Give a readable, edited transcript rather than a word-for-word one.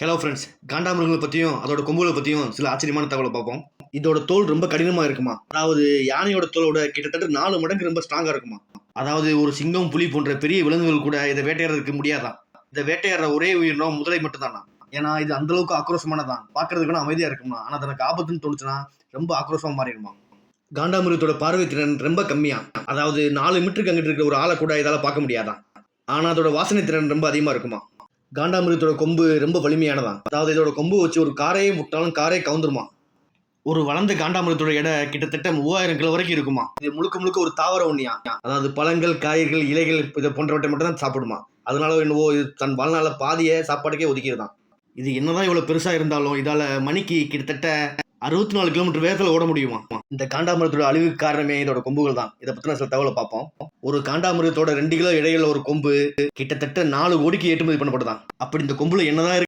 Hello friends, காண்டாமிருகங்களை பற்றியும் அதோட கொம்புகளை பற்றியும் சில ஆச்சரியமான தகவலை பார்ப்போம். இதோட தோல் ரொம்ப கடினமாக இருக்குமா, அதாவது யானையோட தோலோட கிட்டத்தட்ட 4 மடங்கு ரொம்ப ஸ்ட்ராங்காக இருக்குமா. அதாவது ஒரு சிங்கம், புலி போன்ற பெரிய விலங்குகள் கூட இதை வேட்டையாடுறதுக்கு முடியாதான். இதை வேட்டையாடுற ஒரே உயிரினம் முதலை மட்டும்தானா. ஏன்னா இது அந்த அளவுக்கு ஆக்ரோஷமானதான். பார்க்கறதுக்கு அமைதியாக இருக்குமா, ஆனால் தனக்கு ஆபத்துன்னு தோணுச்சுன்னா ரொம்ப ஆக்ரோஷமாக மாறிடுமா. காண்டாமிருகத்தோட பார்வை திறன் ரொம்ப கம்மியா, அதாவது 4 மீட்டருக்கு அங்கிட்டு இருக்கிற ஒரு ஆளை கூட இதால பார்க்க முடியாதான். ஆனால் அதோட வாசனை திறன் ரொம்ப அதிகமாக இருக்குமா. காண்டாமிருகத்தோட கொம்பு ரொம்ப வலிமையானதான். அதாவது இதோட கொம்பு வச்சு ஒரு காரையே முட்டாலும் காரே கவுந்துருமா. ஒரு வளர்ந்த காண்டாமிருகத்தோட எடை கிட்டத்தட்ட 3000 கிலோ வரைக்கும் இருக்குமா. இது முழுக்க முழுக்க ஒரு தாவர உண்ணியா, அதாவது பழங்கள், காய்கறிகள், இலைகள் இதை போன்றவற்றை மட்டும் தான் சாப்பிடுமா. அதனால என்னவோ இது தன் வாழ்நாள பாதிய சாப்பாட்டுக்கே ஒதுக்கிடுதான். இது என்னதான் இவ்வளவு பெருசா இருந்தாலும் இதால மணிக்கு கிட்டத்தட்ட 64 கிலோமீட்டர் வேகத்துல ஓட முடியுமா. இந்த காண்டாமிருகத்தோட அழிவுக்கு காரணமே இதோட கொம்புகள் தான். இதை பத்தின சில தகவலை பார்ப்போம். ஒரு காண்டாமிருகத்தோட 2 கிலோ இடையில ஒரு கொம்பு கிட்டத்தட்ட 4 கோடிக்கு ஏற்றுமதி பண்ணப்படுதான். அப்படி இந்த கொம்புல என்னதான்